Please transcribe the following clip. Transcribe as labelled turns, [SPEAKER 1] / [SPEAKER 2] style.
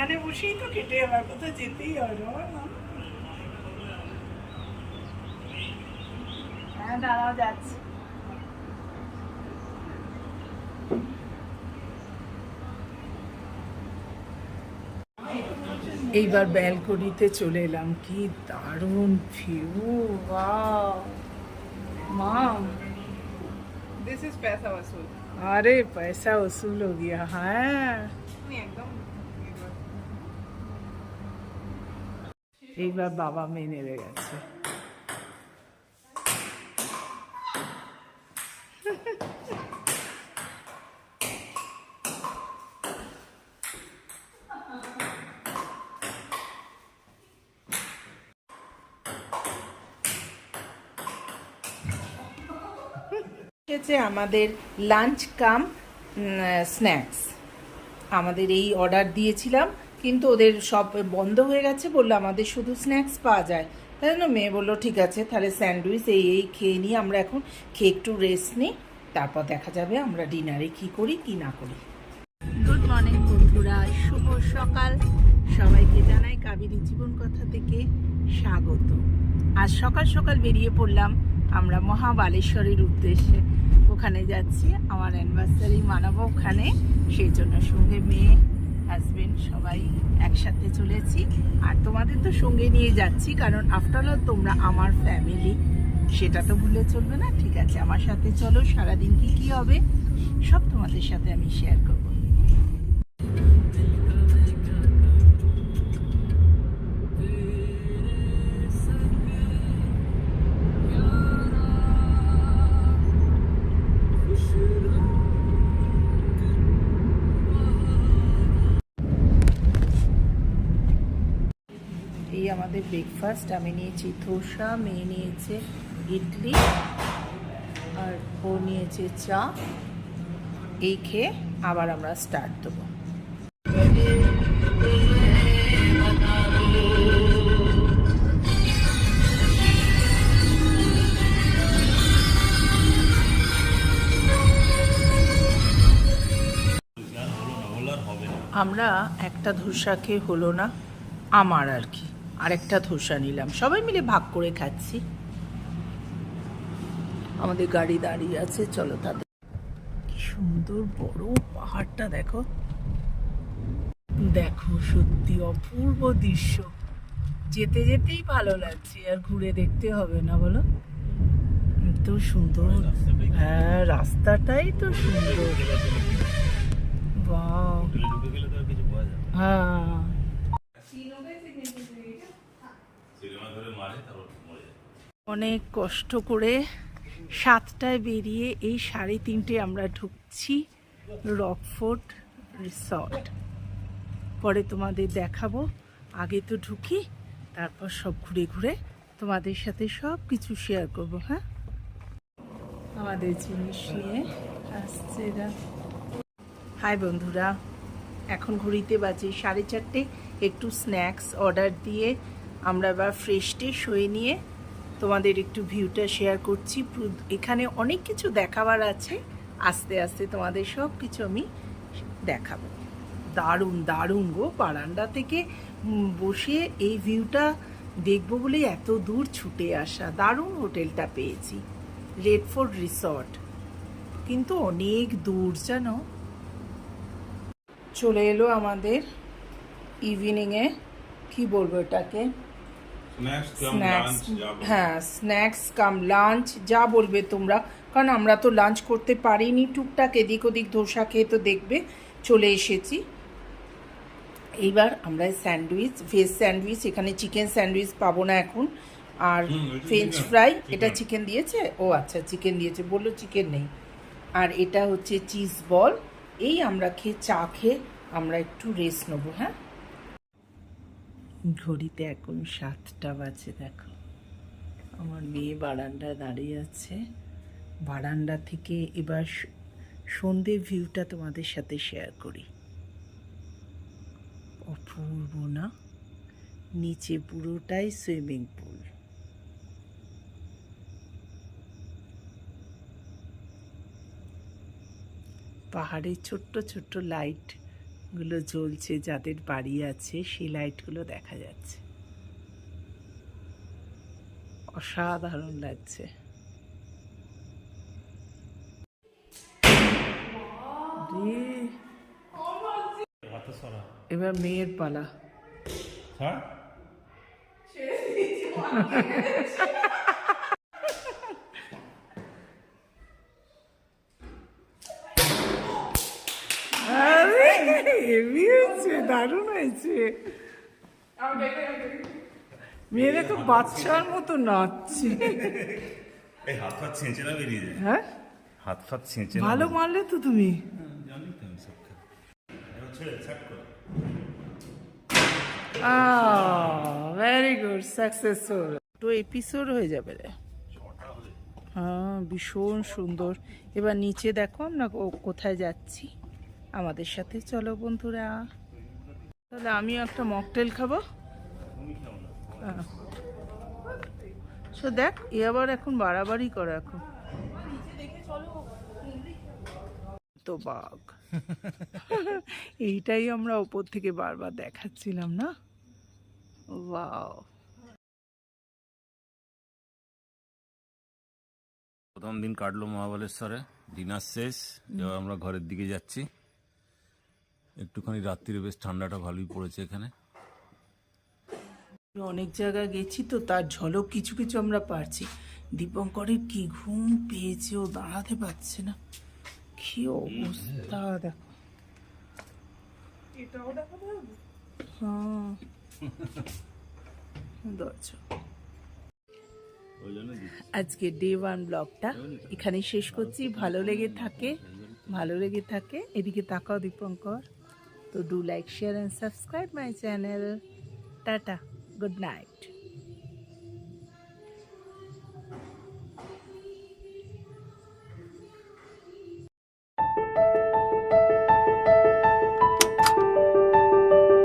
[SPEAKER 1] এখানে বসেই তো কেটে আমার কোথাও যেতেই হয় না। হ্যাঁ দাঁড়াও যাচ্ছে। এইবার ব্যালকনিতে চলে এলাম, কি দারুণ view. Wow mum,
[SPEAKER 2] this is पैसा वसूल।
[SPEAKER 1] अरे पैसा वसूल हो गया। হ্যাঁ
[SPEAKER 2] एकदम
[SPEAKER 1] এইবার বাবা মেয়ে নেমে গেছে। হচ্ছে আমাদের লাঞ্চ কাম স্ন্যাক্স। আমাদের এই অর্ডার দিয়েছিলাম, কিন্তু ওদের সব বন্ধ হয়ে গেছে, বললো আমাদের শুধু স্ন্যাক্স পাওয়া যায়। তাই জন্য মেয়ে বললো ঠিক আছে তাহলে স্যান্ডউইচ এই খেয়ে নিই। আমরা এখন খেয়ে একটু রেস্ট নিই, তারপর দেখা যাবে আমরা ডিনারে কি করি কি না করি। গুড মর্নিং বন্ধুরা, শুভ সকাল। সবাইকে জানাই কাবেরী জীবন কথা থেকে স্বাগত। আজ সকাল সকাল বেরিয়ে পড়লাম আমরা মহাবালেশ্বরের উদ্দেশ্যে। ওখানে যাচ্ছি, আমার অ্যানিভার্সারি মানাবো ওখানে, সেই জন্য সঙ্গে মেয়ে হাজবেন্ড সবাই একসাথে চলেছি। আর তোমাদের তো সঙ্গে নিয়ে যাচ্ছি, কারণ আফটার অল তোমরা আমার ফ্যামিলি, সেটা তো ভুলে চলবে না। ঠিক আছে, আমার সাথে চলো, সারাদিন কি কি হবে সব তোমাদের সাথে আমি শেয়ার করবো। এই আমাদের ব্রেকফাস্ট। আমি নিয়েছি ধোসা, মেয়ে নিয়েছে ইডলি, আর ও নিয়েছে চা। এই খেয়ে আবার আমরা স্টার্ট দেবো। আমরা একটা ধোসা খেয়ে হলো না আমার আর কি, আরেকটা ধোসা নিলাম, সবাই মিলে ভাগ করে খাচ্ছি। আমাদের গাড়ি দাঁড়িয়ে আছে, চলো তাদের। কি সুন্দর বড় পাহাড়টা দেখো, দেখো সত্যি অপূর্ব দৃশ্য। যেতে যেতেই ভালো লাগছে, আর ঘুরে দেখতে হবে না বলো? এত সুন্দর। হ্যাঁ রাস্তাটাই তো সুন্দর। বাহ, হ্যাঁ অনেক কষ্ট করে 7টায় বেরিয়ে এই 3:30 আমরা ঢুকছি রকফোর্ট রিসর্ট। পরে তোমাদের দেখাবো, আগে তো ঢুকি, তারপর সব ঘুরে ঘুরে তোমাদের সাথে সব কিছু শেয়ার করব। হ্যাঁ, আমাদের জিনিস নিয়ে আসছে এরা। হাই বন্ধুরা, এখন ঘড়িতে বাজে 4:30। একটু স্ন্যাক্স অর্ডার দিয়ে আমরা এবার ফ্রেশ ট্রেশ হয়ে নিয়ে তোমাদের একটু ভিউটা শেয়ার করছি। এখানে অনেক কিছু দেখাবার আছে, আস্তে আস্তে তোমাদের সব কিছু আমি দেখাবো। দারুণ দারুণ গো, বারান্দা থেকে বসে এই ভিউটা দেখবো বলে এত দূর ছুটে আসা। দারুণ হোটেলটা পেয়েছি, রেড ফোর্ট রিসর্ট, কিন্তু অনেক দূর জানো। চলে এলো আমাদের ইভিনিংয়ে, কি বলবো এটাকে, স্ন্যাক্স। হ্যাঁ স্ন্যাক্স কাম লাঞ্চ, যা বলবে তোমরা, কারণ আমরা তো লাঞ্চ করতে পারিনি, টুকটাক এদিক ওদিক ধোসা খেয়ে তো দেখবে চলে এসেছি। এইবার আমরা স্যান্ডউইচ, ভেজ স্যান্ডউইচ, এখানে চিকেন স্যান্ডউইচ পাবো না এখন, আর ফ্রেঞ্চ ফ্রাই। এটা চিকেন দিয়েছে, ও আচ্ছা চিকেন দিয়েছে, বললো চিকেন নেই। আর এটা হচ্ছে চিজ বল। এই আমরা খেয়ে চা খেয়ে আমরা একটু রেস্ট নেবো। হ্যাঁ, ঘড়িতে এখন 7টা বাজে। দেখো আমার মেয়ে বারান্দায় দাঁড়িয়ে আছে। বারান্দা থেকে এবার সন্ধে ভিউটা তোমাদের সাথে শেয়ার করি। অপূর্ব না? নিচে পুরোটাই সুইমিং পুল। পাহাড়ে ছোট্ট ছোট্ট লাইট গুলো জ্বলছে, যাদের বাড়ি আছে সেই লাইটগুলো দেখা যাচ্ছে। অসাধারণ লাগছে। এবার মেয়ের পালা। আরে হেভি হয়েছে, দারুণ হয়েছে। মেয়েরা তো বাচ্চার মতো নাচছে।
[SPEAKER 3] এই হাত ফাত ছেঁচে না বেরিয়ে যায়।
[SPEAKER 1] হ্যাঁ,
[SPEAKER 3] হাত ফাত ছেঁচে না
[SPEAKER 1] ভালো মারলে তো তুমি।
[SPEAKER 3] জানি তো আমি সব খেলা। এবার ছেড়ে ছাট কর।
[SPEAKER 1] Very good, successful. তো এপিসোড হয়ে যাবে রে। হ্যাঁ, ভীষণ সুন্দর। এবার নিচে দেখো আমরা কোথায় যাচ্ছি, আমাদের সাথে চলো বন্ধুরা। তাহলে আমিও একটা মকটেল খাবো। সো দেখ, এ আবার এখন বাড়াবাড়ি করে এখন তো বাঘ। এইটাই আমরা ওপর থেকে বারবার দেখাচ্ছিলাম না। ওয়াও।
[SPEAKER 3] প্রথম দিন কাটলো মহাবালেশ্বরে, ডিনার শেষ, এবার আমরা ঘরের দিকে যাচ্ছি। একটুখানি রাত্রিরে বেশ ঠান্ডাটা ভালোই পড়েছে এখানে।
[SPEAKER 1] অনেক জায়গায় গেছি তো তার ঝলক কিছু কিছু আমরা পারছি। দীপঙ্করের কি ঘুম পেয়েছে, ও দাঁড়াতে পারছে না, কি অবস্থা দেখো।
[SPEAKER 2] এটাও দেখাতে হবে?
[SPEAKER 1] হ্যাঁ, দর্শক আজকে ডে 1 ব্লগটা এখানেই শেষ করছি। ভালো লেগে থাকে এদিকে তাকাও দীপঙ্কর। তো do like, share and subscribe my channel. Tata, good night.